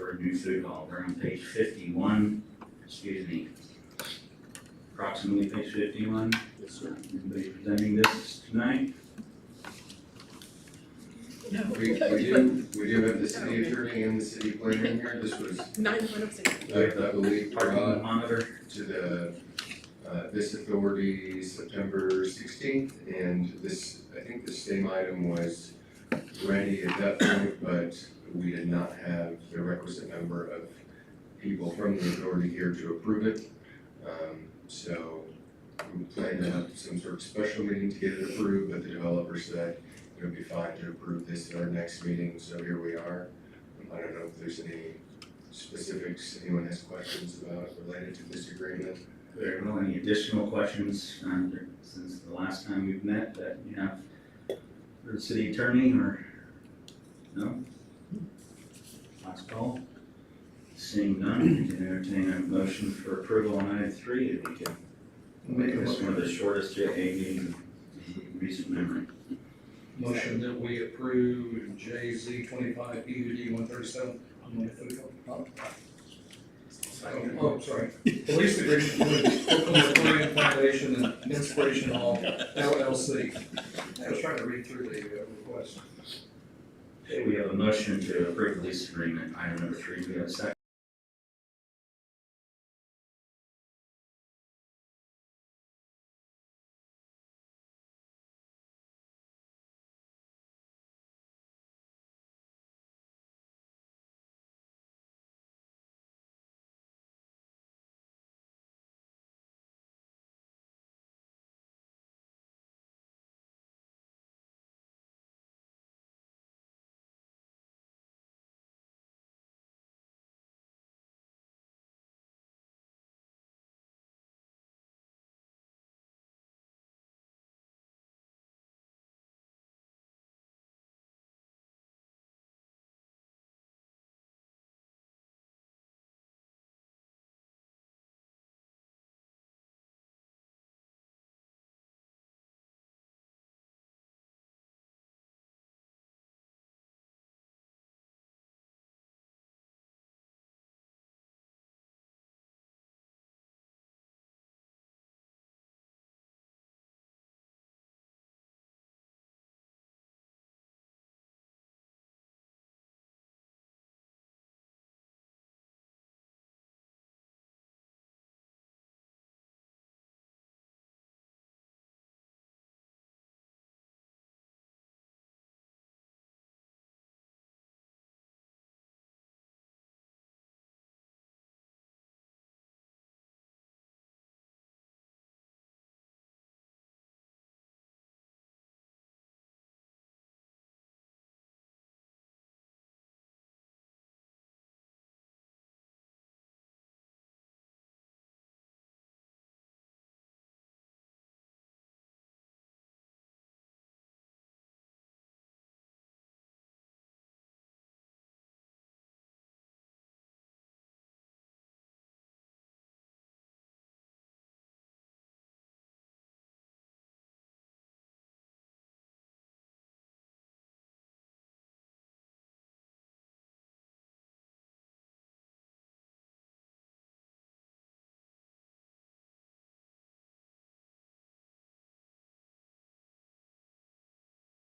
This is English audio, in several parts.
for a new food hall. They're on page 51, approximately page 51. Yes, sir. Anybody presenting this tonight? No. We do have the city attorney and the city planner in here. This was, 9.06. I believe, Parking brought monitor. to the, this authority September 16th, and this, I think the same item was ready at that point, but we did not have the requisite number of people from the authority here to approve it. So we plan to have some sort of special meeting to get it approved, but the developer said it would be fine to approve this at our next meeting, so here we are. I don't know if there's any specifics anyone has questions about related to this agreement. Are there any additional questions since the last time we've met that you have for the city attorney, or no? Last call. Seeing none, we can entertain a motion for approval on item 3. If we can make this one of the shortest JAA meetings in recent memory. Motion that we approve JZ 25 PUD 137. Oh, sorry. Police agreement with Oakland Aquarium Foundation and Inspiration Hall LLC. I was trying to read through the request. Okay, we have a motion to approve the lease agreement, item number 3. Do we have a second?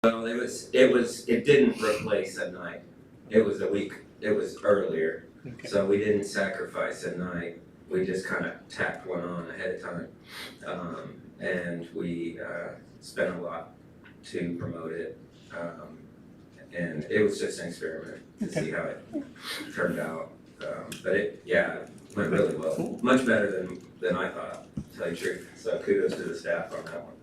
Well, it didn't replace a night. It was a week, it was earlier. Okay. So we didn't sacrifice a night. We just kind of tacked one on ahead of time. And we spent a lot to promote it. And it was just an experiment to see how it turned out. But it went really well. Cool. Much better than I thought, to tell you the truth. So kudos to the staff on that one.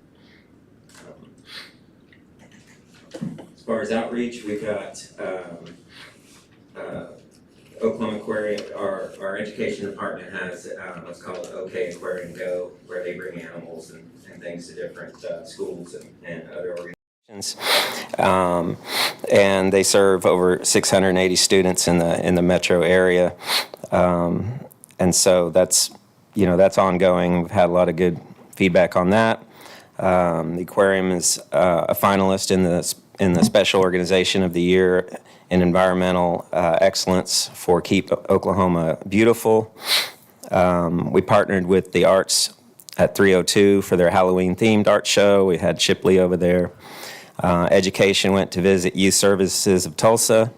As far as outreach, we've got Oklahoma Aquarium, our education department has what's called OK Aquarium Go, where they bring animals and things to different schools and other organizations. And they serve over 680 students in the metro area. And so that's ongoing. We've had a lot of good feedback on that. The aquarium is a finalist in the Special Organization of the Year in environmental excellence for Keep Oklahoma Beautiful. We partnered with the Arts at 302 for their Halloween-themed art show. We had Shipley over there. Education went to visit Youth Services of Tulsa,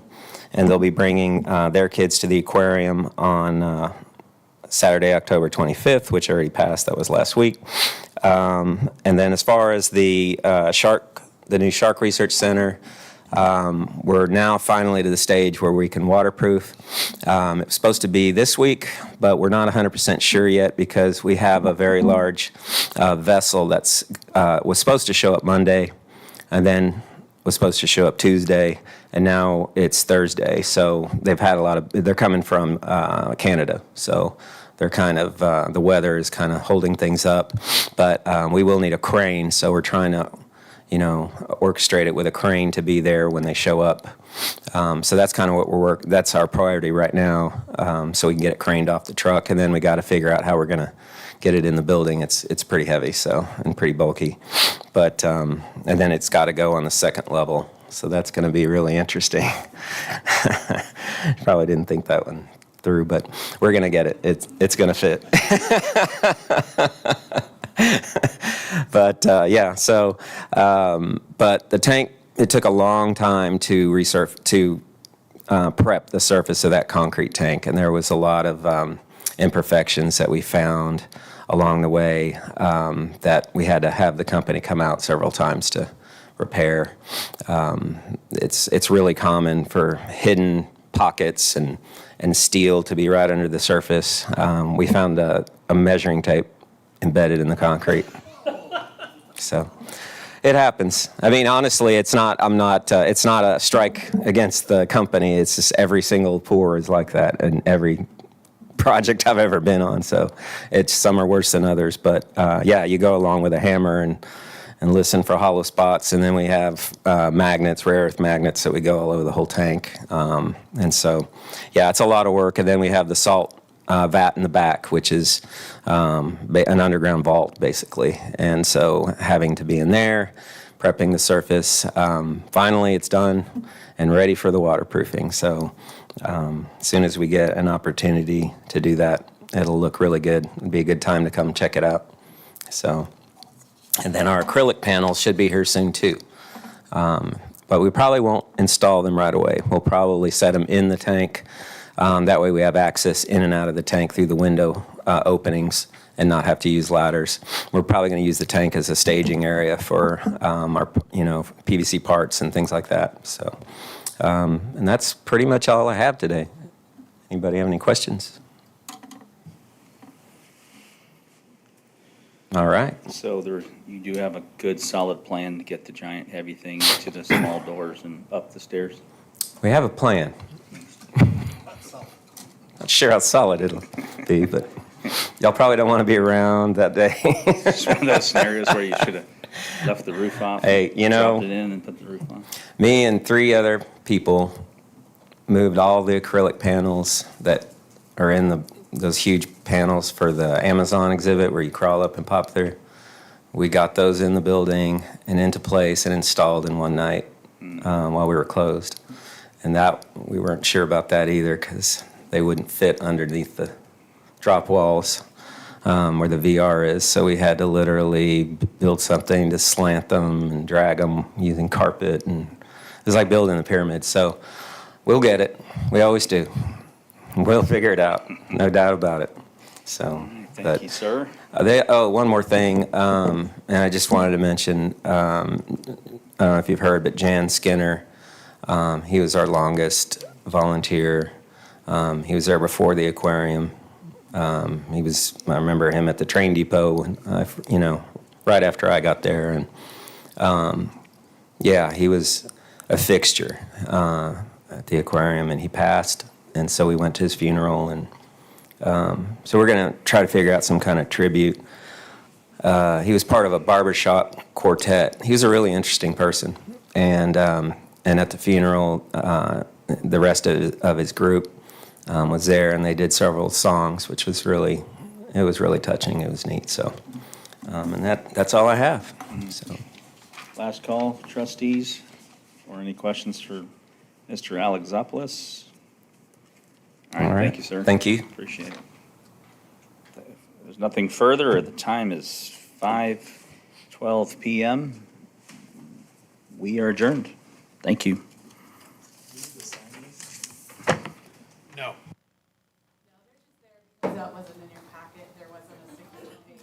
and they'll be bringing their kids to the aquarium on Saturday, October 25th, which already passed. That was last week. And then as far as the new Shark Research Center, we're now finally to the stage where we can waterproof. It was supposed to be this week, but we're not 100% sure yet because we have a very large vessel that's was supposed to show up Monday and then was supposed to show up Tuesday, and now it's Thursday. So they've had they're coming from Canada, so they're kind of, the weather is kind of holding things up, but we will need a crane, so we're trying to orchestrate it with a crane to be there when they show up. So that's kind of what that's our priority right now, so we can get it craned off the truck, and then we got to figure out how we're going to get it in the building. It's pretty heavy, and pretty bulky, but and then it's got to go on the second level, so that's going to be really interesting. Probably didn't think that one through, but we're going to get it. It's going to fit. But yeah, so but the tank, it took a long time to prep the surface of that concrete tank, and there was a lot of imperfections that we found along the way that we had to have the company come out several times to repair. It's really common for hidden pockets and steel to be right under the surface. We found a measuring tape embedded in the concrete. So it happens. I mean, honestly, it's not a strike against the company. It's just every single pour is like that in every project I've ever been on. So some are worse than others. But yeah, you go along with a hammer and listen for hollow spots. And then we have magnets, rare earth magnets that we go all over the whole tank. And so, yeah, it's a lot of work. And then we have the salt vat in the back, which is an underground vault, basically. And so having to be in there, prepping the surface. Finally, it's done and ready for the waterproofing. So as soon as we get an opportunity to do that, it'll look really good. It'll be a good time to come check it out. So, and then our acrylic panels should be here soon too. But we probably won't install them right away. We'll probably set them in the tank. That way we have access in and out of the tank through the window openings and not have to use ladders. We're probably going to use the tank as a staging area for our PVC parts and things like that. So, and that's pretty much all I have today. Anybody have any questions? All right. So you do have a good solid plan to get the giant heavy thing to the small doors and up the stairs? We have a plan. Not sure how solid it'll be, but y'all probably don't want to be around that day. It's one of those scenarios where you should have left the roof off. Hey, dropped it in and put the roof on. Me and 3 other people moved all the acrylic panels that are in those huge panels for the Amazon exhibit where you crawl up and pop through. We got those in the building and into place and installed in one night while we were closed. And that we weren't sure about that either because they wouldn't fit underneath the drop walls where the VR is. So we had to literally build something to slant them and drag them using carpet. And it was like building the pyramid. So we'll get it. We always do. We'll figure it out. No doubt about it. So, Thank you, sir. One more thing. And I just wanted to mention, I don't know if you've heard, but Jan Skinner, he was our longest volunteer. He was there before the aquarium. I remember him at the train depot, right after I got there. And yeah, he was a fixture at the aquarium, and he passed. And so we went to his funeral, and so we're going to try to figure out some kind of tribute. He was part of a barbershop quartet. He was a really interesting person. And at the funeral, the rest of his group was there, and they did several songs, which was really touching. It was neat. So, and that's all I have. So, Last call, trustees, or any questions for Mr. Alexopoulos? All All right, right. thank you, sir. Thank you. Appreciate it. If there's nothing further, the time is 5:12 PM. We are adjourned. Thank you. That wasn't in your packet, there wasn't a signature page.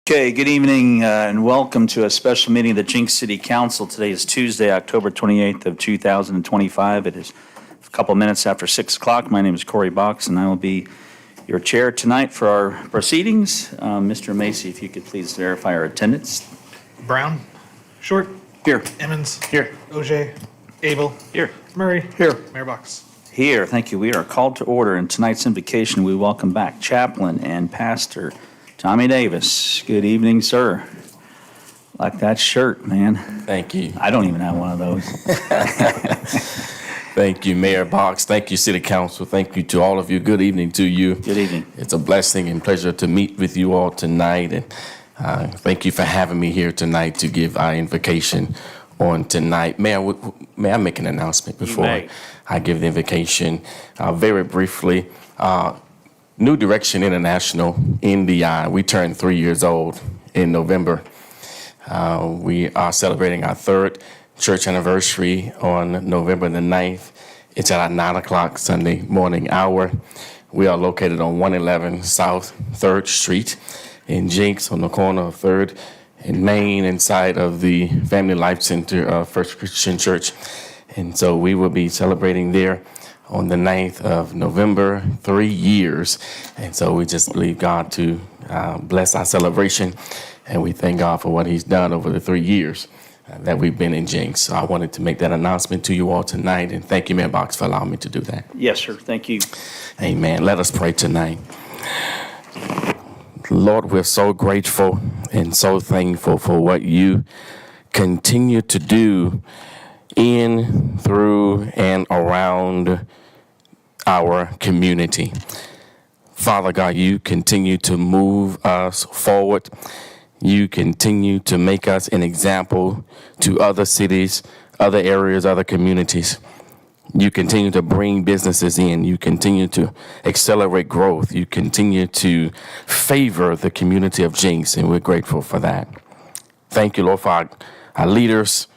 Okay, good evening and welcome to a special meeting of the Jenks City Council. Today is Tuesday, October 28th of 2025. It is a couple minutes after 6 o'clock. My name is Corey Box and I will be your chair tonight for our proceedings. Mr. Macy, if you could please verify our attendance. Brown, Short, Here. Emmons, Here. OJ, Abel, Here. Murray, Here. Mayor Box. Here, thank you. We are called to order. In tonight's invocation, we welcome back Chaplain and Pastor Tommy Davis. Good evening, sir. Like that shirt, man. Thank you. I don't even have one of those. Thank you, Mayor Box. Thank you, City Council. Thank you to all of you. Good evening to you. Good evening. It's a blessing and pleasure to meet with you all tonight. And thank you for having me here tonight to give our invocation on tonight. May I make an announcement before I give the invocation? Very briefly, New Direction International, NDI, we turned 3 years old in November. We are celebrating our third church anniversary on November the 9th. It's at our 9 o'clock Sunday morning hour. We are located on 111 South 3rd Street in Jenks on the corner of 3rd and Main inside of the Family Life Center of First Christian Church. And so we will be celebrating there on the 9th of November, 3 years. And so we just believe God to bless our celebration. And we thank God for what he's done over the 3 years that we've been in Jenks. So I wanted to make that announcement to you all tonight. And thank you, Mayor Box, for allowing me to do that. Yes, sir. Thank you. Amen. Let us pray tonight. Lord, we're so grateful and so thankful for what you continue to do in, through, and around our community. Father God, you continue to move us forward. You continue to make us an example to other cities, other areas, other communities. You continue to bring businesses in. You continue to accelerate growth. You continue to favor the community of Jenks, and we're grateful for that. Thank you, Lord, for our leaders,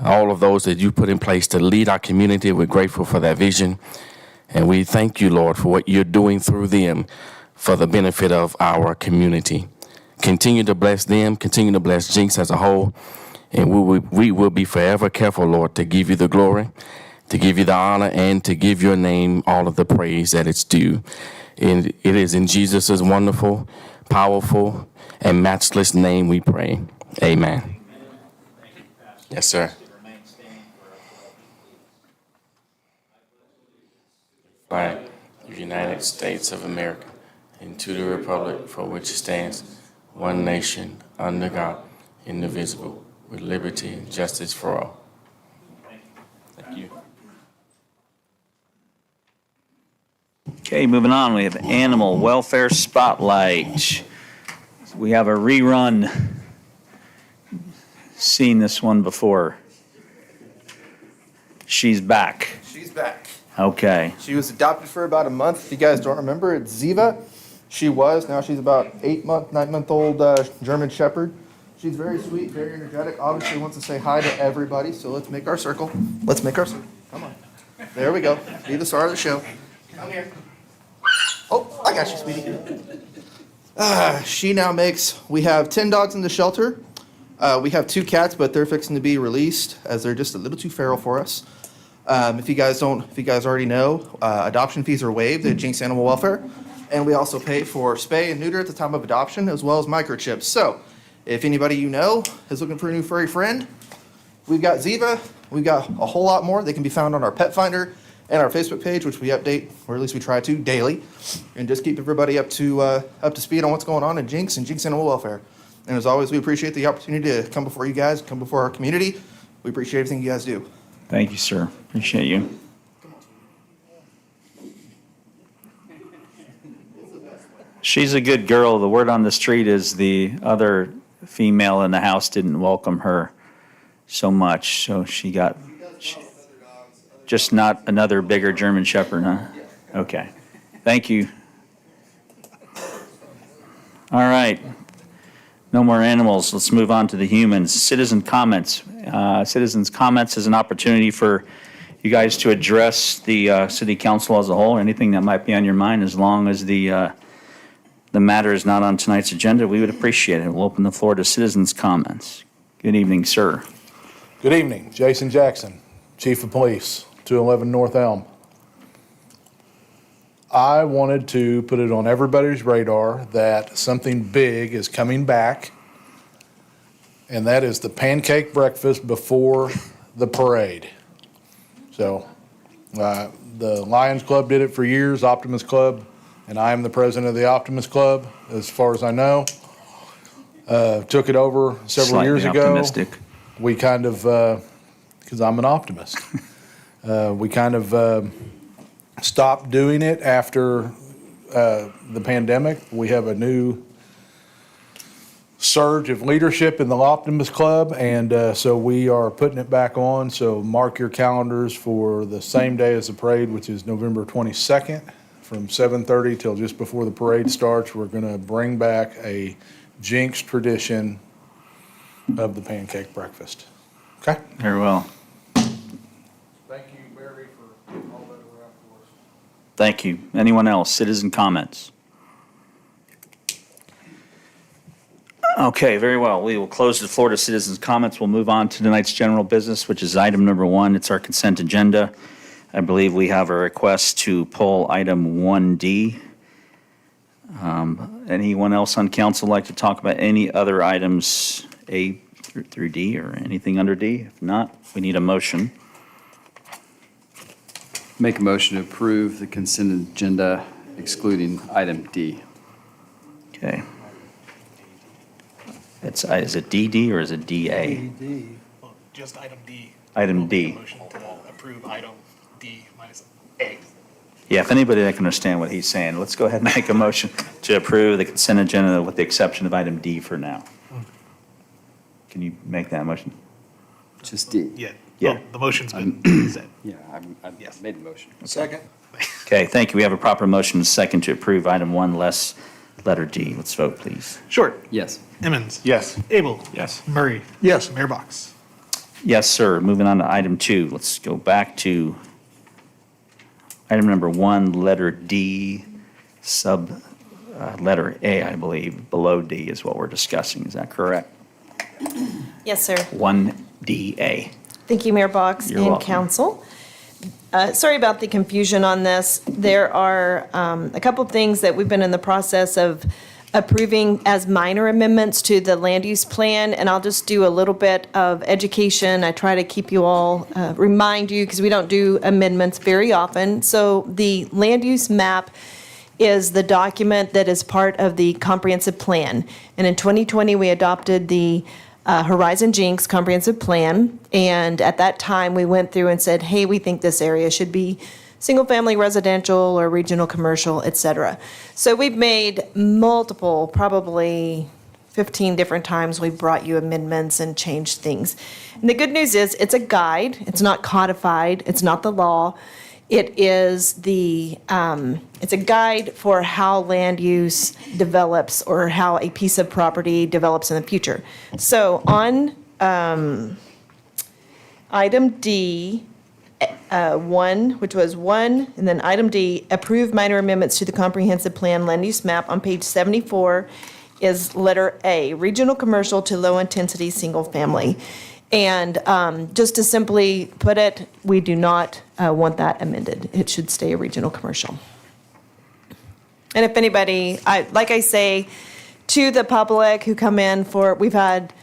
all of those that you put in place to lead our community. We're grateful for that vision. And we thank you, Lord, for what you're doing through them for the benefit of our community. Continue to bless them. Continue to bless Jenks as a whole. And we will be forever careful, Lord, to give you the glory, to give you the honor, and to give your name all of the praise that it's due. And it is in Jesus' wonderful, powerful, and matchless name we pray. Amen. Yes, sir. Flag of the United States of America, and to the republic for which it stands, one nation, under God, indivisible, with liberty and justice for all. Thank you. Okay, moving on. We have Animal Welfare Spotlight. We have a rerun. Seen this one before. She's back. She's back. Okay. She was adopted for about a month. If you guys don't remember, it's Ziva. Now she's about 9-month-old German Shepherd. She's very sweet, very energetic, obviously wants to say hi to everybody, so let's make our circle. Come on. There we go. Be the star of the show. Come here. Oh, I got you, sweetie. We have 10 dogs in the shelter. We have 2 cats, but they're fixing to be released as they're just a little too feral for us. If you guys already know, adoption fees are waived at Jenks Animal Welfare, and we also pay for spay and neuter at the time of adoption, as well as microchips. So, if anybody you know is looking for a new furry friend, we've got Ziva. We've got a whole lot more. They can be found on our Pet Finder and our Facebook page, which we update, or at least we try to, daily, and just keep everybody up to speed on what's going on in Jenks and Jenks Animal Welfare. And as always, we appreciate the opportunity to come before you guys, come before our community. We appreciate everything you guys do. Thank you, sir. Appreciate you. She's a good girl. The word on the street is the other female in the house didn't welcome her so much, so she got just not another bigger German Shepherd, huh? Okay. Thank you. All right. No more animals. Let's move on to the humans. Citizen comments. Citizens' comments is an opportunity for you guys to address the city council as a whole, or anything that might be on your mind, as long as the the matter is not on tonight's agenda, we would appreciate it. We'll open the floor to citizens' comments. Good evening, sir. Good evening, Jason Jackson, Chief of Police, 211 North Elm. I wanted to put it on everybody's radar that something big is coming back, and that is the pancake breakfast before the parade. So, the Lions Club did it for years, Optimist Club, and I am the president of the Optimist Club, as far as I know. Took it over several years Slightly ago. optimistic. We kind of, because I'm an optimist, we kind of stopped doing it after the pandemic. We have a new surge of leadership in the Optimist Club, and so we are putting it back on. So mark your calendars for the same day as the parade, which is November 22nd, from 7:30 till just before the parade starts. We're going to bring back a Jenks tradition of the pancake breakfast. Okay? Very well. Thank you, Barry, for all that around for us. Thank you. Anyone else? Citizen comments? Okay, very well. We will close the floor to citizens' comments. We'll move on to tonight's general business, which is item number 1. It's our consent agenda. I believe we have a request to pull item 1D. Anyone else on council like to talk about any other items, A through D, or anything under D? If not, we need a motion. Make a motion to approve the consent agenda excluding item D. Okay. Is it DD or is it DA? Well, just item D. Item We'll make a D. Motion to approve item D minus A. Yeah, if anybody that can understand what he's saying, let's go ahead and make a motion to approve the consent agenda with the exception of item D for now. Can you make that motion? Just D. Yeah. Yeah. Well, the motion's been said. Yeah, I Yes. made the motion. Second. Okay, thank you. We have a proper motion and second to approve item 1 less letter D. Let's vote, please. Short. Yes. Emmons. Yes. Abel. Yes. Murray. Yes. Mayor Box. Yes, sir. Moving on to item 2. Let's go back to item number 1, letter D, letter A, I believe, below D is what we're discussing. Is that correct? Yes, sir. 1DA. Thank you, Mayor Box You're and welcome. council. Sorry about the confusion on this. There are a couple of things that we've been in the process of approving as minor amendments to the land use plan, and I'll just do a little bit of education. I try to keep you all, remind you, because we don't do amendments very often. So the land use map is the document that is part of the comprehensive plan. And in 2020, we adopted the Horizon Jenks comprehensive plan. And at that time, we went through and said, hey, we think this area should be single-family residential or regional commercial, et cetera. So we've made multiple, probably 15 different times, we've brought you amendments and changed things. And the good news is, it's a guide. It's not codified. It's not the law. It is it's a guide for how land use develops or how a piece of property develops in the future. So on item D, 1, which was 1, and then item D, approve minor amendments to the comprehensive plan land use map on page 74 is letter A, regional commercial to low-intensity single-family. And just to simply put it, we do not want that amended. It should stay a regional commercial. And if anybody, like I say, to the public who come in for, we've had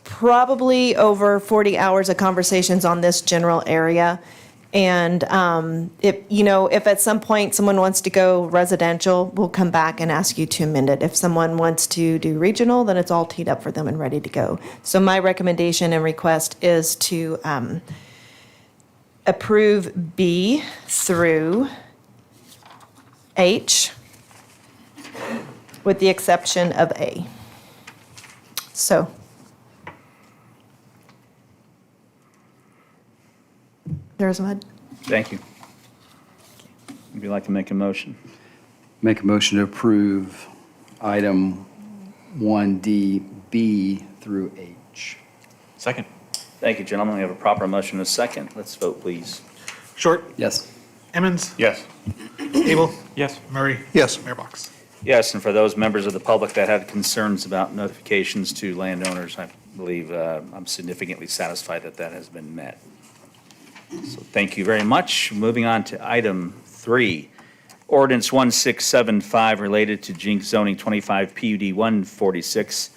probably over 40 hours of conversations on this general area. And if at some point someone wants to go residential, we'll come back and ask you to amend it. If someone wants to do regional, then it's all teed up for them and ready to go. So my recommendation and request is to approve B through H with the exception of A. So. There's Mud. Thank you. Would you like to make a motion? Make a motion to approve item 1D, B through H. Second. Thank you, gentlemen. We have a proper motion and a second. Let's vote, please. Short. Yes. Emmons. Yes. Abel. Yes. Murray. Yes. Mayor Box. Yes, and for those members of the public that had concerns about notifications to landowners, I believe I'm significantly satisfied that that has been met. So thank you very much. Moving on to item 3, ordinance 1675 related to Jenks zoning 25 PUD 146.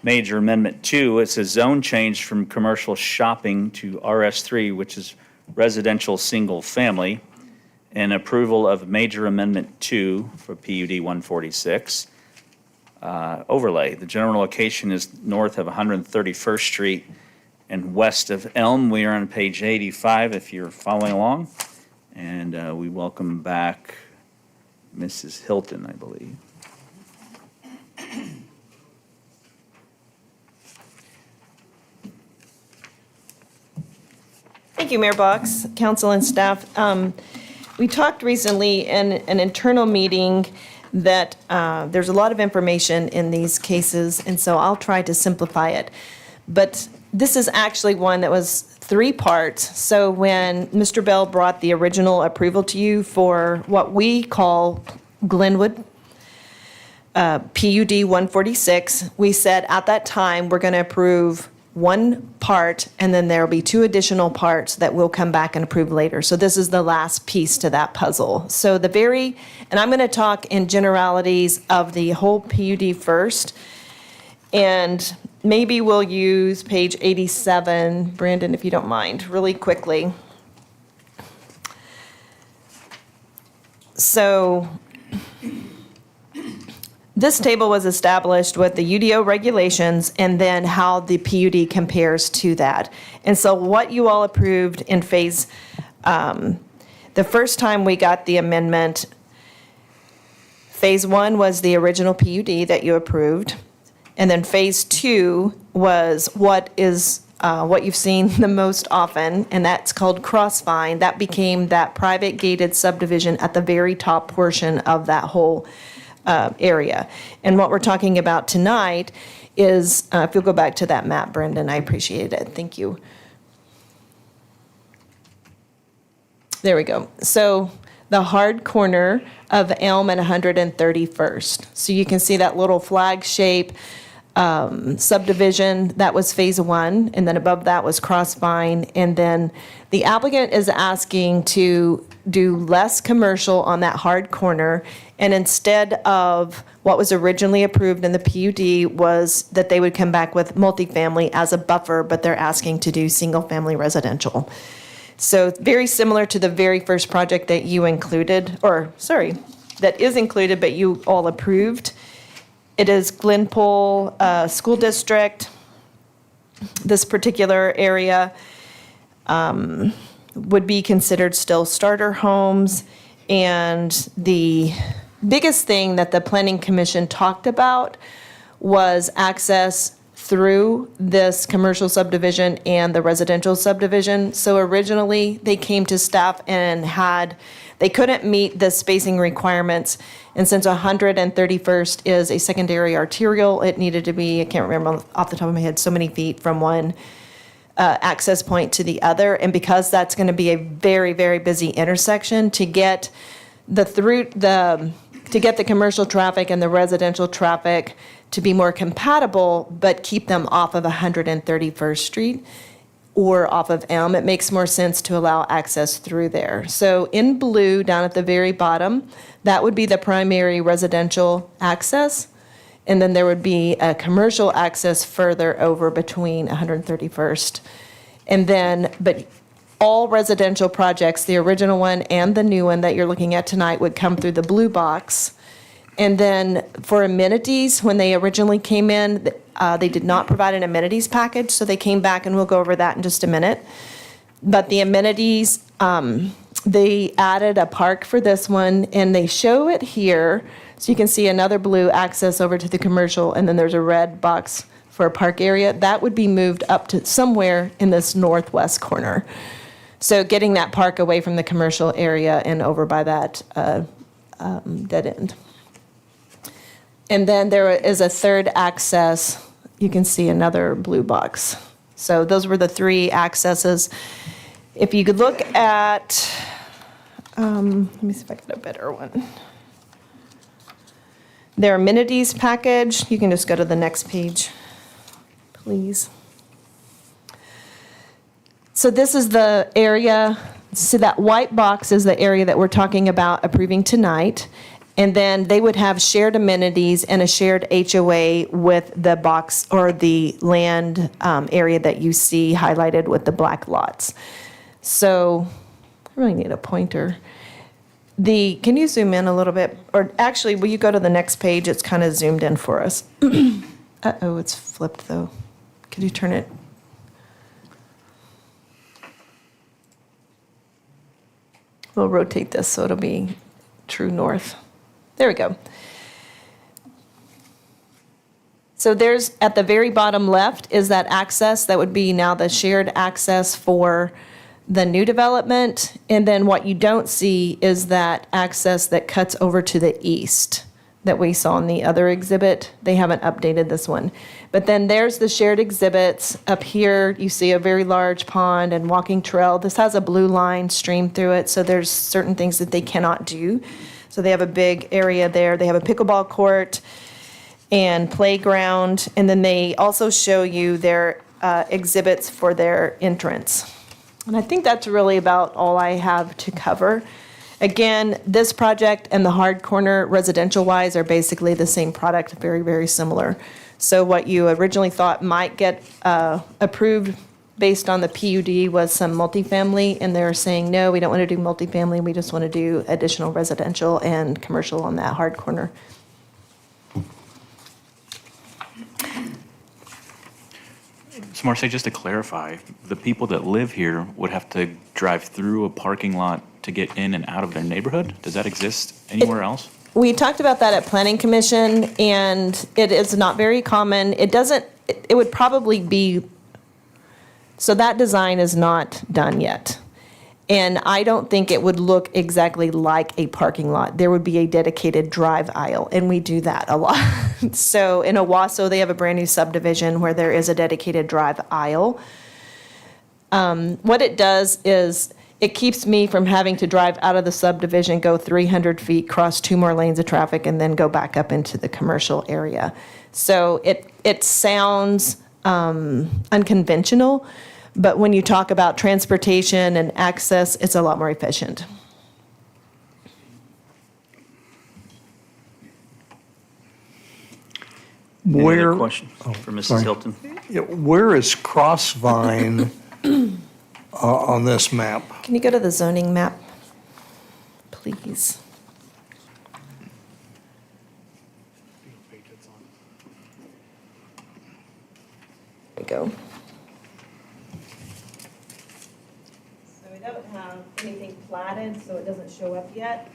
Major Amendment 2, it's a zone change from commercial shopping to RS3, which is residential single family, and approval of Major Amendment 2 for PUD 146. Overlay, the general location is north of 131st Street and west of Elm. We are on page 85 if you're following along. And we welcome back Mrs. Hilton, I believe. Thank you, Mayor Box, council and staff. We talked recently in an internal meeting that there's a lot of information in these cases, and so I'll try to simplify it. But this is actually one that was 3 parts. So when Mr. Bell brought the original approval to you for what we call Glenwood, PUD 146, we said at that time, we're going to approve 1 part, and then there'll be 2 additional parts that we'll come back and approve later. So this is the last piece to that puzzle. So and I'm going to talk in generalities of the whole PUD first, and maybe we'll use page 87, Brandon, if you don't mind, really quickly. So this table was established with the UDO regulations and then how the PUD compares to that. And so what you all approved in phase, the first time we got the amendment, phase 1 was the original PUD that you approved. And then phase 2 was what you've seen the most often, and that's called Crossvine. That became that private gated subdivision at the very top portion of that whole area. And what we're talking about tonight is, if you'll go back to that map, Brendan, I appreciate it. Thank you. There we go. So the hard corner of Elm and 131st. So you can see that little flag shape subdivision. That was phase 1, and then above that was Crossvine. And then the applicant is asking to do less commercial on that hard corner, and instead of what was originally approved in the PUD was that they would come back with multifamily as a buffer, but they're asking to do single-family residential. So very similar to the very first project that you included, that is included, but you all approved. It is Glenpool School District. This particular area would be considered still starter homes. And the biggest thing that the Planning Commission talked about was access through this commercial subdivision and the residential subdivision. So originally, they came to staff and they couldn't meet the spacing requirements. And since 131st is a secondary arterial, it needed to be, I can't remember off the top of my head, so many feet from one access point to the other. And because that's going to be a very, very busy intersection, to get the commercial traffic and the residential traffic to be more compatible, but keep them off of 131st Street or off of Elm, it makes more sense to allow access through there. So in blue, down at the very bottom, that would be the primary residential access. And then there would be a commercial access further over between 131st. And then, but all residential projects, the original one and the new one that you're looking at tonight, would come through the blue box. And then for amenities, when they originally came in, they did not provide an amenities package, so they came back, and we'll go over that in just a minute. But the amenities, they added a park for this one, and they show it here. So you can see another blue access over to the commercial, and then there's a red box for a park area. That would be moved up to somewhere in this northwest corner. So getting that park away from the commercial area and over by that dead end. And then there is a third access. You can see another blue box. So those were the 3 accesses. If you could look at, let me see if I get a better one. Their amenities package, you can just go to the next page, please. So this is the area, so that white box is the area that we're talking about approving tonight. And then they would have shared amenities and a shared HOA with the box or the land area that you see highlighted with the black lots. So I really need a pointer. Can you zoom in a little bit? Or actually, will you go to the next page? It's kind of zoomed in for us. Uh-oh, it's flipped though. Could you turn it? We'll rotate this so it'll be true north. There we go. So there's, at the very bottom left is that access. That would be now the shared access for the new development. And then what you don't see is that access that cuts over to the east that we saw in the other exhibit. They haven't updated this one. But then there's the shared exhibits. Up here, you see a very large pond and walking trail. This has a blue line stream through it, so there's certain things that they cannot do. So they have a big area there. They have a pickleball court and playground. And then they also show you their exhibits for their entrance. And I think that's really about all I have to cover. Again, this project and the hard corner residential-wise are basically the same product, very, very similar. So what you originally thought might get approved based on the PUD was some multifamily, and they're saying, no, we don't want to do multifamily, we just want to do additional residential and commercial on that hard corner. So Marcy, just to clarify, the people that live here would have to drive through a parking lot to get in and out of their neighborhood? Does that exist anywhere else? We talked about that at Planning Commission, and it is not very common. It would probably be, so that design is not done yet. And I don't think it would look exactly like a parking lot. There would be a dedicated drive aisle, and we do that a lot. So in Owasso, they have a brand new subdivision where there is a dedicated drive aisle. What it does is it keeps me from having to drive out of the subdivision, go 300 feet, cross 2 more lanes of traffic, and then go back up into the commercial area. So it sounds unconventional, but when you talk about transportation and access, it's a lot more efficient. Any Where, other questions for Mrs. sorry. Hilton? yeah, where is Crossvine on this map? Can you go to the zoning map, please? There we go. So we don't have anything platted, so it doesn't show up yet.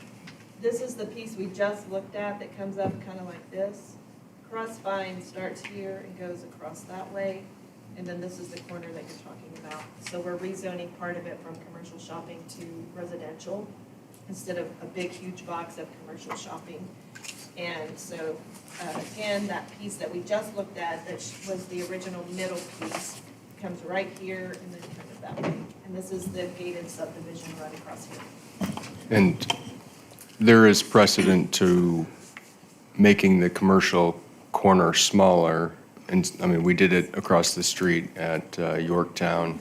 This is the piece we just looked at that comes up kind of like this. Crossvine starts here and goes across that way, and then this is the corner that you're talking about. So we're rezoning part of it from commercial shopping to residential instead of a big, huge box of commercial shopping. And so, again, that piece that we just looked at that was the original middle piece comes right here and then comes that way. And this is the gated subdivision right across here. And there is precedent to making the commercial corner smaller. And, I mean, we did it across the street at Yorktown.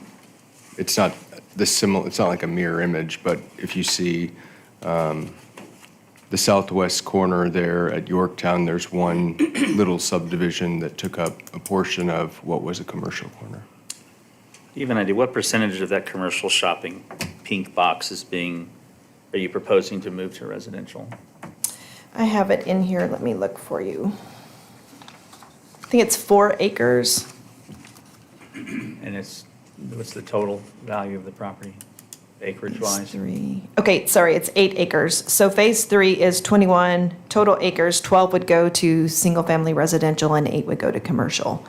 It's not it's not like a mirror image, but if you see the southwest corner there at Yorktown, there's one little subdivision that took up a portion of what was a commercial corner. Do you have an idea, what percentage of that commercial shopping pink box are you proposing to move to residential? I have it in here. Let me look for you. I think it's 4 acres. And what's the total value of the property, acreage-wise? 3. Okay, sorry, it's 8 acres. So phase 3 is 21 total acres. 12 would go to single-family residential and 8 would go to commercial.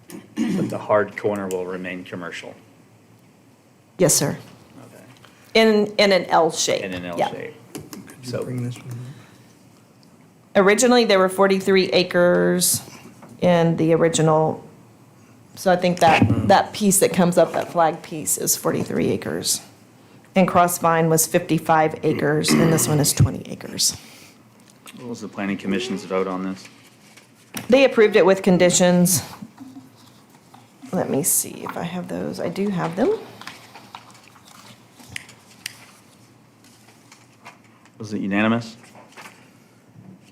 Okay. But the hard corner will remain commercial? Yes, sir. Okay. In an L shape. In an L Yeah. shape? So, Bring this one. Originally, there were 43 acres in the original. So I think that piece that comes up, that flag piece, is 43 acres. And Crossvine was 55 acres, and this one is 20 acres. What was the planning commission's vote on this? They approved it with conditions. Let me see if I have those. I do have them. Was it unanimous?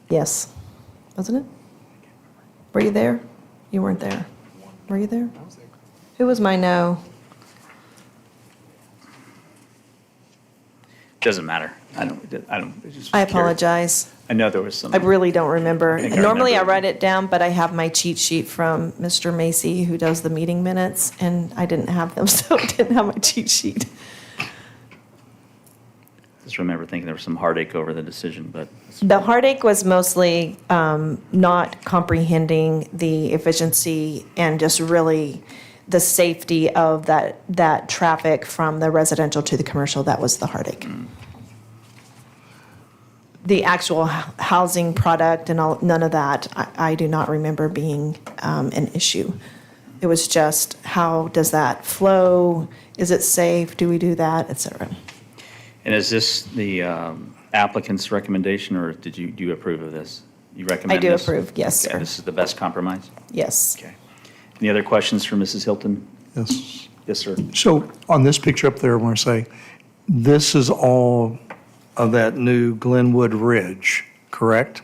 Yes. Wasn't it? Were you there? You weren't there. Were you there? Who was my no? Doesn't matter. I don't, it's just I curious. apologize. I know there was some. I really don't remember. think I Normally, I remember. write it down, but I have my cheat sheet from Mr. Macy, who does the meeting minutes, and I didn't have them, so I didn't have my cheat sheet. Just remember thinking there was some heartache over the decision, but The heartache was mostly not comprehending the efficiency and just really the safety of that traffic from the residential to the commercial. That was the heartache. The actual housing product and all, none of that, I do not remember being an issue. It was just, how does that flow? Is it safe? Do we do that, et cetera? And is this the applicant's recommendation, or do you approve of this? You recommend I do this? approve, yes, Okay, sir. this is the best compromise? Yes. Okay. Any other questions for Mrs. Hilton? Yes. Yes, sir. So on this picture up there, I want to say, this is all of that new Glenwood Ridge, correct?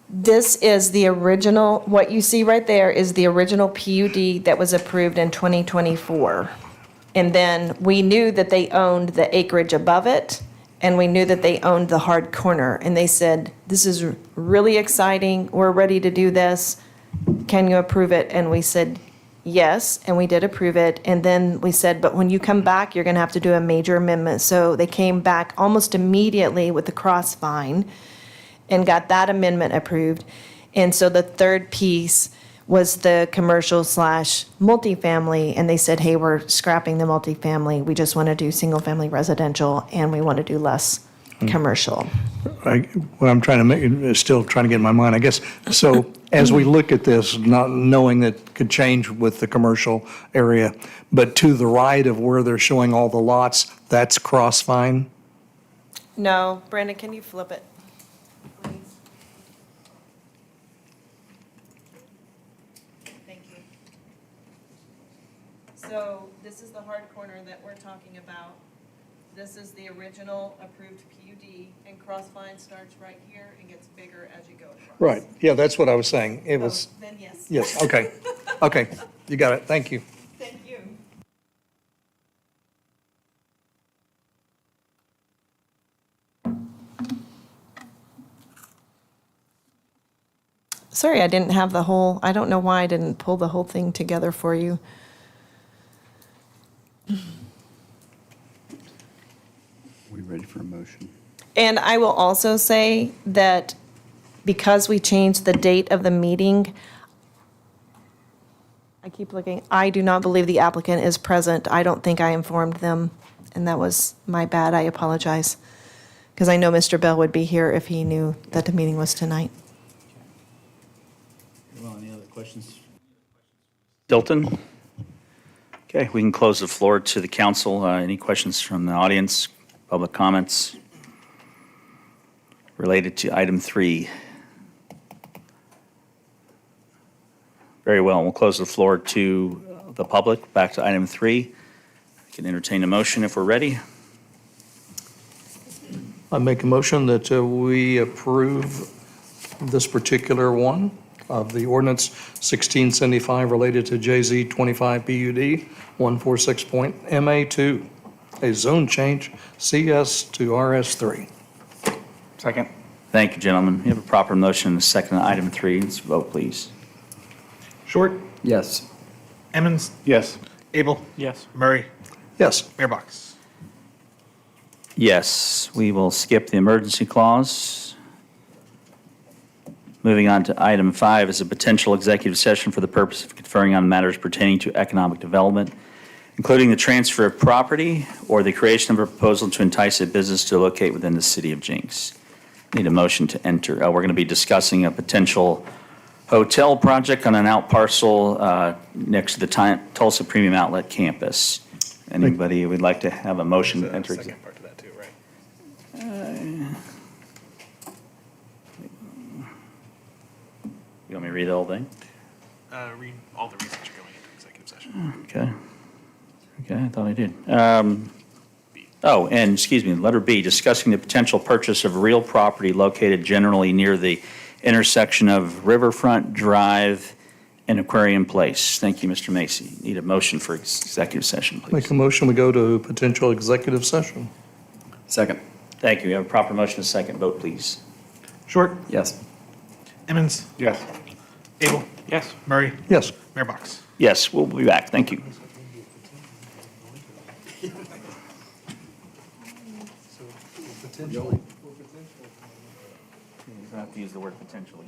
This is the original, what you see right there is the original PUD that was approved in 2024. And then we knew that they owned the acreage above it, and we knew that they owned the hard corner. And they said, this is really exciting, we're ready to do this, can you approve it? And we said, yes, and we did approve it. And then we said, but when you come back, you're gonna have to do a major amendment. So they came back almost immediately with the crossvine and got that amendment approved. And so the third piece was the commercial / multifamily, and they said, hey, we're scrapping the multifamily. We just want to do single-family residential, and we want to do less commercial. What I'm trying to make, is still trying to get in my mind, I guess. So as we look at this, not knowing that it could change with the commercial area, but to the right of where they're showing all the lots, that's Crossvine? No, Brandon, can you flip it? Please. Thank you. So this is the hard corner that we're talking about. This is the original approved PUD, and Crossvine starts right here and gets bigger as you go across. Right, yeah, that's what I was saying. It was, Oh, then yes. yes, okay, okay, you got it, thank you. Thank you. Sorry, I didn't have the whole, I don't know why I didn't pull the whole thing together for you. We ready for a motion? And I will also say that because we changed the date of the meeting, I keep looking, I do not believe the applicant is present. I don't think I informed them, and that was my bad. I apologize. Because I know Mr. Bell would be here if he knew that the meeting was tonight. Well, any other questions? Hilton? Okay, we can close the floor to the council. Any questions from the audience, public comments related to item 3? Very well, we'll close the floor to the public. Back to item 3. We can entertain a motion if we're ready. I make a motion that we approve this particular one of the ordinance 1675 related to JZ 25 PUD 146.MA2, a zone change CS to RS3. Second. Thank you, gentlemen. We have a proper motion and a second on item 3. Let's vote, please. Short. Yes. Emmons. Yes. Abel. Yes. Murray. Yes. Mayor Box. Yes, we will skip the emergency clause. Moving on to item 5 is a potential executive session for the purpose of conferring on matters pertaining to economic development, including the transfer of property or the creation of a proposal to entice a business to locate within the city of Jenks. Need a motion to enter. We're going to be discussing a potential hotel project on an out parcel next to the Tulsa Premium Outlet campus. Anybody would like to have a motion to enter? Second part to that too, right? You want me to read the whole thing? Read all the reasons you're going into executive session. Okay. Okay, I thought I did. Oh, and excuse me, letter B, discussing the potential purchase of real property located generally near the intersection of Riverfront Drive and Aquarium Place. Thank you, Mr. Macy. Need a motion for executive session, please. Make a motion, we go to potential executive session. Second. Thank you. We have a proper motion, a second. Vote, please. Short. Yes. Emmons. Yes. Abel. Yes. Murray. Yes. Mayor Box. Yes, we'll be back. Thank you. Potentially. You have to use the word potentially.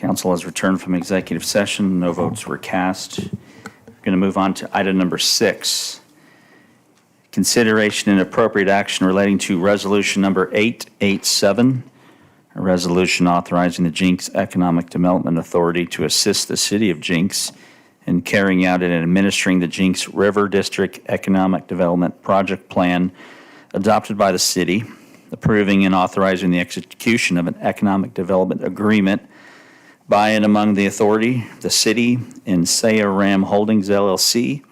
Council has returned from executive session. No votes were cast. We're going to move on to item number 6. Consideration and appropriate action relating to resolution number 887, a resolution authorizing the Jenks Economic Development Authority to assist the city of Jenks in carrying out and administering the Jenks River District Economic Development Project Plan adopted by the city, approving and authorizing the execution of an economic development agreement by and among the authority, the city, and Saya Ram Holdings LLC,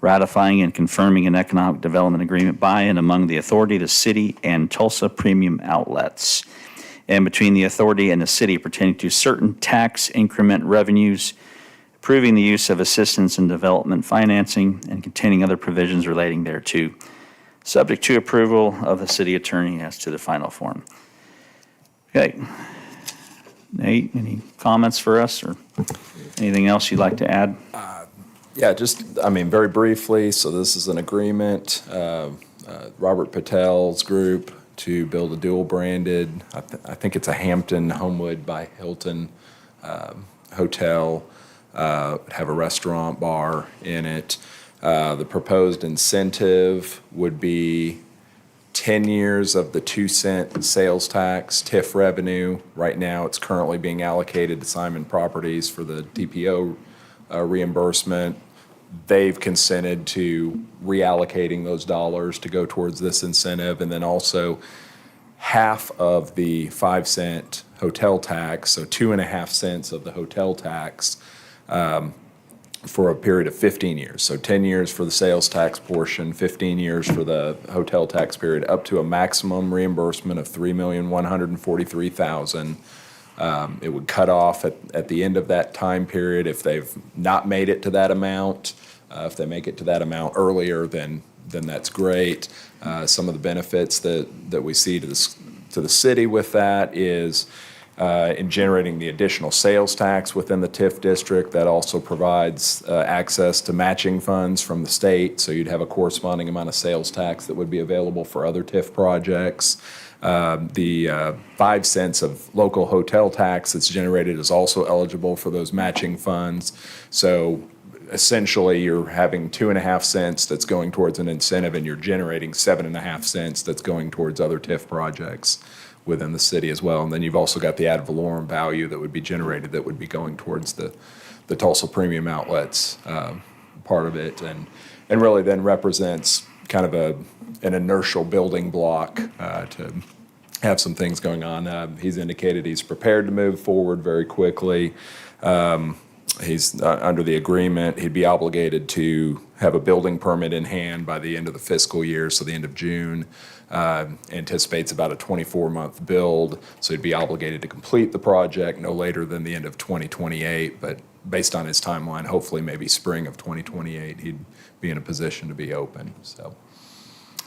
ratifying and confirming an economic development agreement by and among the authority, the city, and Tulsa Premium Outlets, and between the authority and the city pertaining to certain tax increment revenues, approving the use of assistance and development financing, and containing other provisions relating thereto, subject to approval of the city attorney as to the final form. Okay. Nate, any comments for us or anything else you'd like to add? Yeah, just, very briefly, so this is an agreement, Robert Patel's group to build a dual-branded, I think it's a Hampton Homewood by Hilton hotel, have a restaurant bar in it. The proposed incentive would be 10 years of the 2-cent sales tax TIF revenue. Right now, it's currently being allocated to Simon Properties for the DPO reimbursement. They've consented to reallocating those dollars to go towards this incentive, and then also half of the 5-cent hotel tax, so 2.5 cents of the hotel tax, for a period of 15 years. So 10 years for the sales tax portion, 15 years for the hotel tax period, up to a maximum reimbursement of $3,143,000. It would cut off at the end of that time period if they've not made it to that amount. If they make it to that amount earlier, then that's great. Some of the benefits that we see to the city with that is in generating the additional sales tax within the TIF district. That also provides access to matching funds from the state, so you'd have a corresponding amount of sales tax that would be available for other TIF projects. The 5 cents of local hotel tax that's generated is also eligible for those matching funds. So essentially, you're having 2.5 cents that's going towards an incentive, and you're generating 7.5 cents that's going towards other TIF projects within the city as well. And then you've also got the ad valorem value that would be generated that would be going towards the Tulsa Premium Outlets part of it, and really then represents kind of an inertial building block to have some things going on. He's indicated he's prepared to move forward very quickly. He's under the agreement, he'd be obligated to have a building permit in hand by the end of the fiscal year, so the end of June. Anticipates about a 24-month build, so he'd be obligated to complete the project no later than the end of 2028, but based on his timeline, hopefully maybe spring of 2028, he'd be in a position to be open. So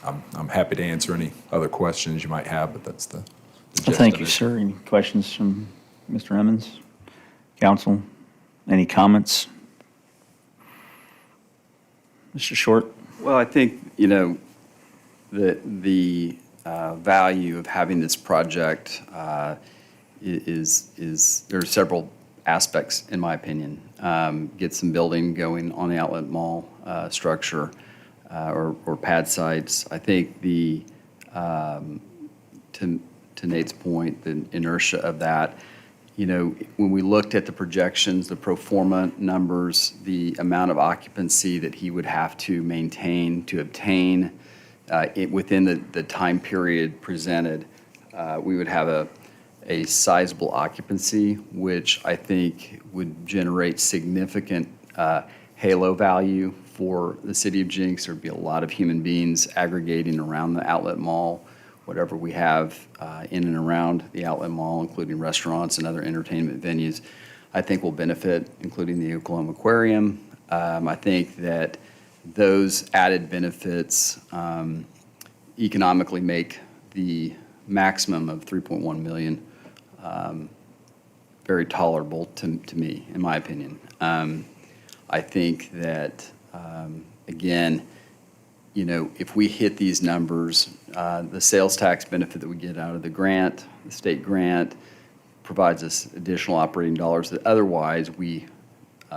I'm happy to answer any other questions you might have, but that's the gist Thank of you, it. sir. Any questions from Mr. Emmons? Council, any comments? Mr. Short? Well, I think, the value of having this project is there are several aspects, in my opinion. Get some building going on the outlet mall structure or pad sites. I think to Nate's point, the inertia of that, when we looked at the projections, the pro forma numbers, the amount of occupancy that he would have to maintain to obtain within the time period presented, we would have a sizable occupancy, which I think would generate significant halo value for the city of Jenks. There'd be a lot of human beings aggregating around the outlet mall, whatever we have in and around the outlet mall, including restaurants and other entertainment venues, I think will benefit, including the Oklahoma Aquarium. I think that those added benefits economically make the maximum of $3.1 million very tolerable to me, in my opinion. I think that, again, if we hit these numbers, the sales tax benefit that we get out of the grant, the state grant, provides us additional operating dollars that otherwise we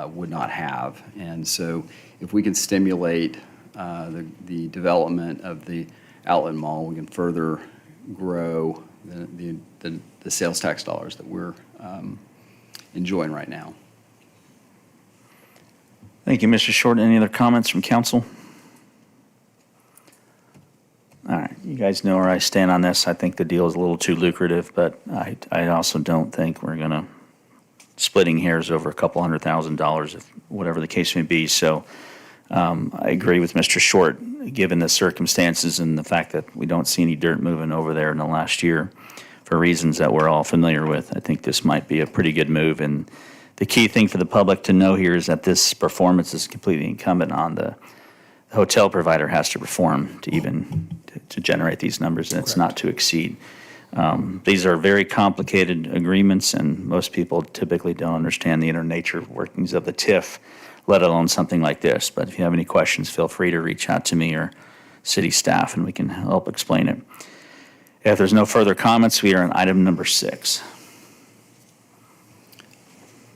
would not have. And so if we can stimulate the development of the outlet mall, we can further grow the sales tax dollars that we're enjoying right now. Thank you, Mr. Short. Any other comments from council? All right, you guys know where I stand on this. I think the deal is a little too lucrative, but I also don't think we're going to splitting hairs over a couple $100,000, if whatever the case may be. So I agree with Mr. Short, given the circumstances and the fact that we don't see any dirt moving over there in the last year for reasons that we're all familiar with. I think this might be a pretty good move. And the key thing for the public to know here is that this performance is completely incumbent on the hotel provider has to perform to even to generate these numbers, and it's not to exceed. These are very complicated agreements, and most people typically don't understand the inner nature workings of the TIF, let alone something like this. But if you have any questions, feel free to reach out to me or city staff, and we can help explain it. If there's no further comments, we are on item number 6.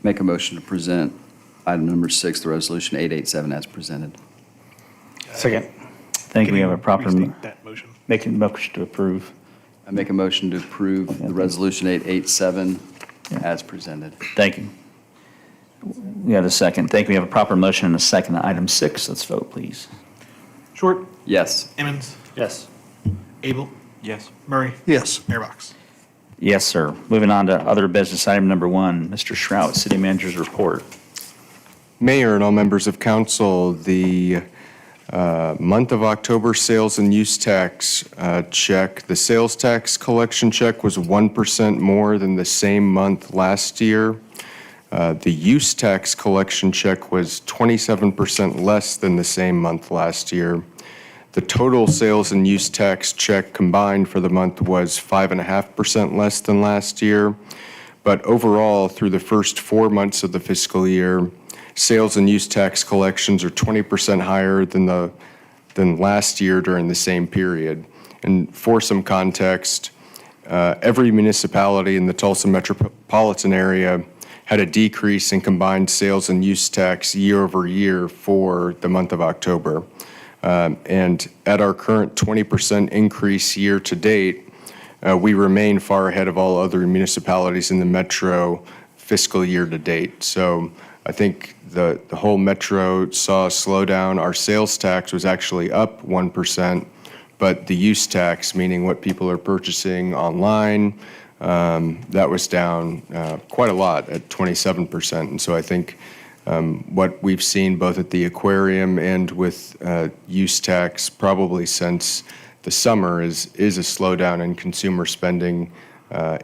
Make a motion to present item number 6, the resolution 887 as presented. Second. Thank you. We have a proper, Restate that motion. making a motion to approve. I make a motion to approve the resolution 887 as presented. Thank you. We have a second. Thank you. We have a proper motion and a second on item 6. Let's vote, please. Short. Yes. Emmons. Yes. Abel. Yes. Murray. Yes. Mayor Box. Yes, sir. Moving on to other business, item number 1, Mr. Shrout, City Manager's Report. Mayor and all members of council, the month of October sales and use tax check, the sales tax collection check was 1% more than the same month last year. The use tax collection check was 27% less than the same month last year. The total sales and use tax check combined for the month was 5.5% less than last year. But overall, through the first 4 months of the fiscal year, sales and use tax collections are 20% higher than last year during the same period. And for some context, every municipality in the Tulsa metropolitan area had a decrease in combined sales and use tax year over year for the month of October. And at our current 20% increase year to date, we remain far ahead of all other municipalities in the metro fiscal year to date. So I think the whole metro saw a slowdown. Our sales tax was actually up 1%, but the use tax, meaning what people are purchasing online, that was down quite a lot at 27%. And so I think what we've seen both at the aquarium and with use tax probably since the summer is a slowdown in consumer spending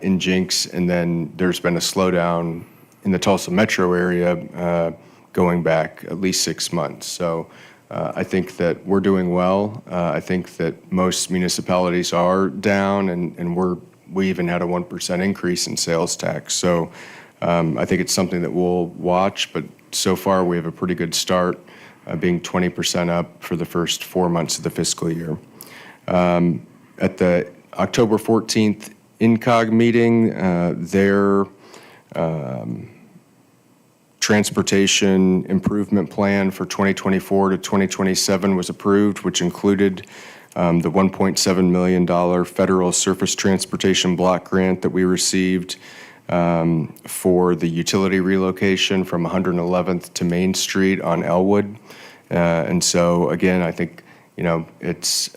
in Jenks, and then there's been a slowdown in the Tulsa metro area going back at least 6 months. So I think that we're doing well. I think that most municipalities are down, and we even had a 1% increase in sales tax. So I think it's something that we'll watch, but so far we have a pretty good start, being 20% up for the first 4 months of the fiscal year. At the October 14th INCOG meeting, their transportation improvement plan for 2024 to 2027 was approved, which included the $1.7 million federal surface transportation block grant that we received for the utility relocation from 111th to Main Street on Elwood. And so again, I think, it's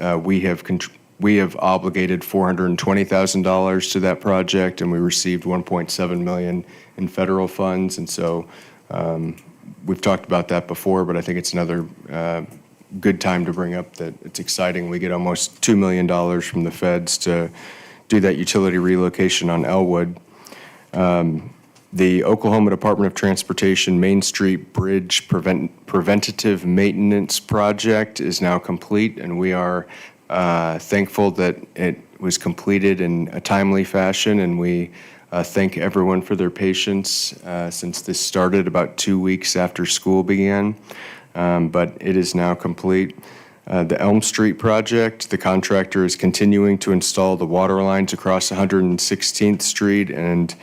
we have obligated $420,000 to that project, and we received $1.7 million in federal funds. And so we've talked about that before, but I think it's another good time to bring up that it's exciting. We get almost $2 million from the feds to do that utility relocation on Elwood. The Oklahoma Department of Transportation Main Street Bridge Preventative Maintenance Project is now complete, and we are thankful that it was completed in a timely fashion, and we thank everyone for their patience since this started about 2 weeks after school began, but it is now complete. The Elm Street project, the contractor is continuing to install the water lines across 116th Street, and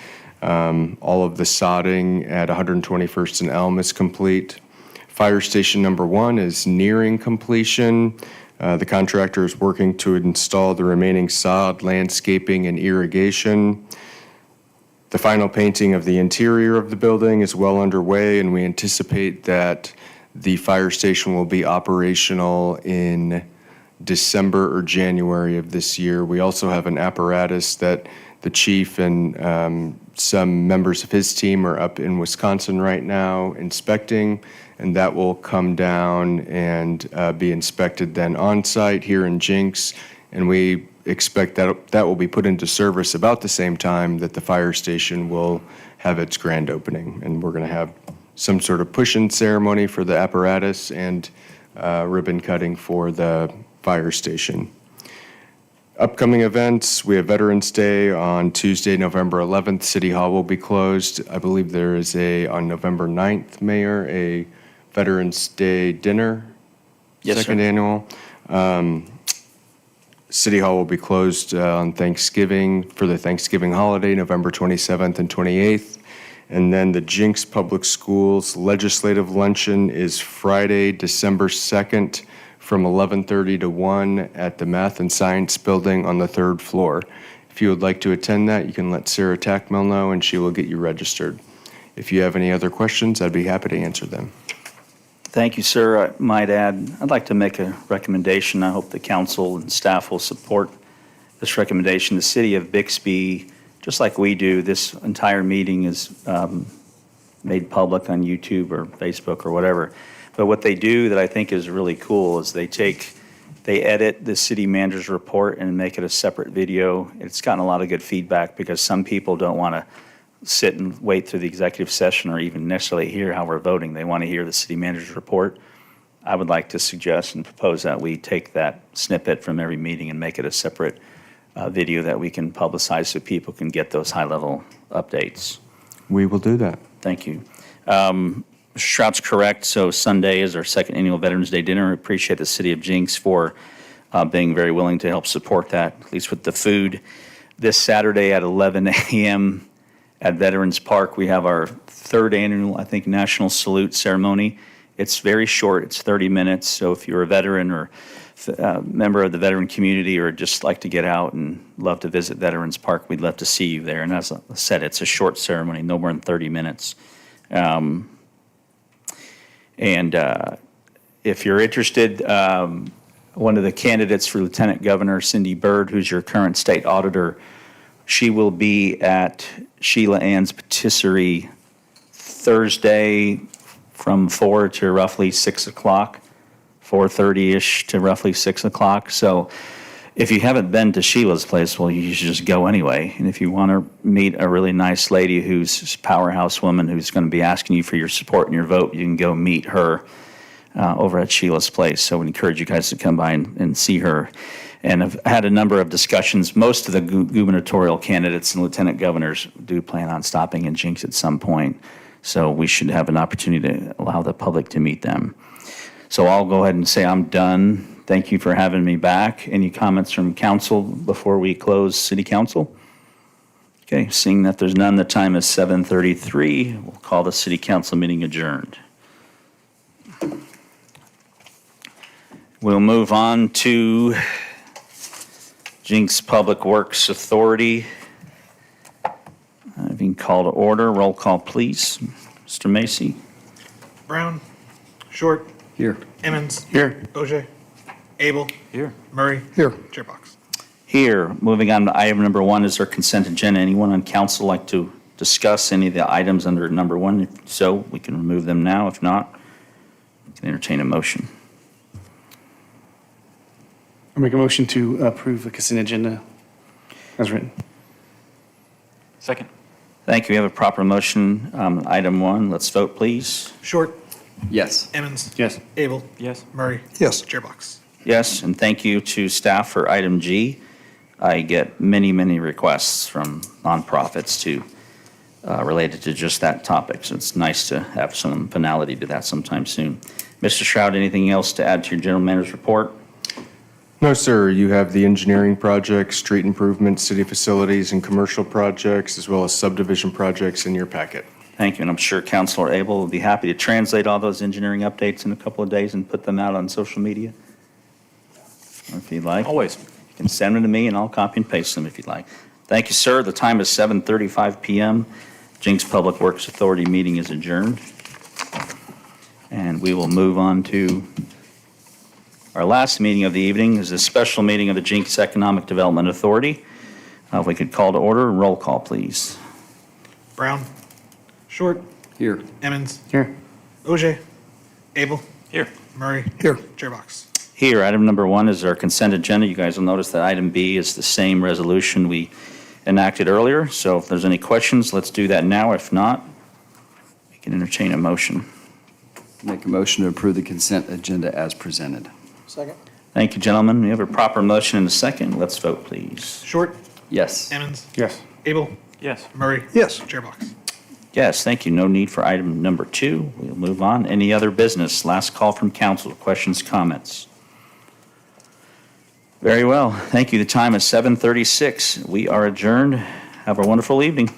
All of the sodding at 121st and Elm is complete. Fire station number 1 is nearing completion. The contractor is working to install the remaining sod, landscaping, and irrigation. The final painting of the interior of the building is well underway, and we anticipate that the fire station will be operational in December or January of this year. We also have an apparatus that the chief and some members of his team are up in Wisconsin right now inspecting, and that will come down and be inspected then on-site here in Jenks, and we expect that that will be put into service about the same time that the fire station will have its grand opening. And we're going to have some sort of push-in ceremony for the apparatus and ribbon cutting for the fire station. Upcoming events, we have Veterans Day on Tuesday, November 11th. City Hall will be closed. I believe there is on November 9th, Mayor, a Veterans Day dinner. Yes, second sir. annual. City Hall will be closed on Thanksgiving, for the Thanksgiving holiday, November 27th and 28th. And then the Jenks Public Schools Legislative Luncheon is Friday, December 2nd from 11:30 to 1 at the Math and Science Building on the 3rd floor. If you would like to attend that, you can let Sarah Tackmel know and she will get you registered. If you have any other questions, I'd be happy to answer them. Thank you, sir. I might add, I'd like to make a recommendation. I hope the council and staff will support this recommendation. The city of Bixby, just like we do, this entire meeting is made public on YouTube or Facebook or whatever. But what they do that I think is really cool is they edit the city manager's report and make it a separate video. It's gotten a lot of good feedback because some people don't want to sit and wait through the executive session or even necessarily hear how we're voting. They want to hear the city manager's report. I would like to suggest and propose that we take that snippet from every meeting and make it a separate video that we can publicize so people can get those high-level updates. We will do that. Thank you. Mr. Strout's correct. So Sunday is our second annual Veterans Day dinner. I appreciate the city of Jenks for being very willing to help support that, at least with the food. This Saturday at 11 a.m. at Veterans Park, we have our third annual, I think, National Salute ceremony. It's very short. It's 30 minutes. So if you're a veteran or a member of the veteran community or just like to get out and love to visit Veterans Park, we'd love to see you there. And as I said, it's a short ceremony, no more than 30 minutes. If you're interested, one of the candidates for Lieutenant Governor, Cindy Byrd, who's your current state auditor, she will be at Sheila Ann's patisserie Thursday from 4 to roughly 6 o'clock, 4:30-ish to roughly 6 o'clock. So if you haven't been to Sheila's place, well, you should just go anyway. And if you want to meet a really nice lady who's a powerhouse woman who's going to be asking you for your support and your vote, you can go meet her over at Sheila's place. So we encourage you guys to come by and see her. And I've had a number of discussions. Most of the gubernatorial candidates and lieutenant governors do plan on stopping in Jenks at some point. So we should have an opportunity to allow the public to meet them. So I'll go ahead and say I'm done. Thank you for having me back. Any comments from council before we close city council? Okay, seeing that there's none, the time is 7:33. We'll call the city council meeting adjourned. We'll move on to Jenks Public Works Authority. Being called to order, roll call please. Mr. Macy. Brown, Short, Here. Emmons, Here. Ogier, Abel, Here. Murray, Here. Chairbox. Here, moving on to item number 1 is our consent agenda. Anyone on council like to discuss any of the items under number 1? If so, we can remove them now. If not, we can entertain a motion. I'll make a motion to approve the consent agenda as written. Second. Thank you. We have a proper motion. Item 1, let's vote, please. Short, Yes. Emmons, Yes. Abel, Yes. Murray, Yes. Chairbox. Yes, and thank you to staff for item G. I get many, many requests from nonprofits related to just that topic, so it's nice to have some finality to that sometime soon. Mr. Strout, anything else to add to your general manager's report? No, sir. You have the engineering projects, street improvements, city facilities, and commercial projects, as well as subdivision projects in your packet. Thank you, and I'm sure Councilor Abel will be happy to translate all those engineering updates in a couple of days and put them out on social media. Or if you'd like. Always. You can send them to me, and I'll copy and paste them if you'd like. Thank you, sir. The time is 7:35 PM. Jenks Public Works Authority meeting is adjourned. And we will move on to our last meeting of the evening, is a special meeting of the Jenks Economic Development Authority. If we could call to order, roll call, please. Brown. Short. Here. Emmons. Here. OJ. Abel. Here. Murray. Here. Chairbox. Here, item number 1 is our consent agenda. You guys will notice that item B is the same resolution we enacted earlier. So if there's any questions, let's do that now. If not, we can entertain a motion. Make a motion to approve the consent agenda as presented. Second. Thank you, gentlemen. We have a proper motion and a second. Let's vote, please. Short. Yes. Emmons. Yes. Abel. Yes. Murray. Yes. Chairbox. Yes, thank you. No need for item number 2. We'll move on. Any other business? Last call from council. Questions, comments? Very well. Thank you. The time is 7:36. We are adjourned. Have a wonderful evening.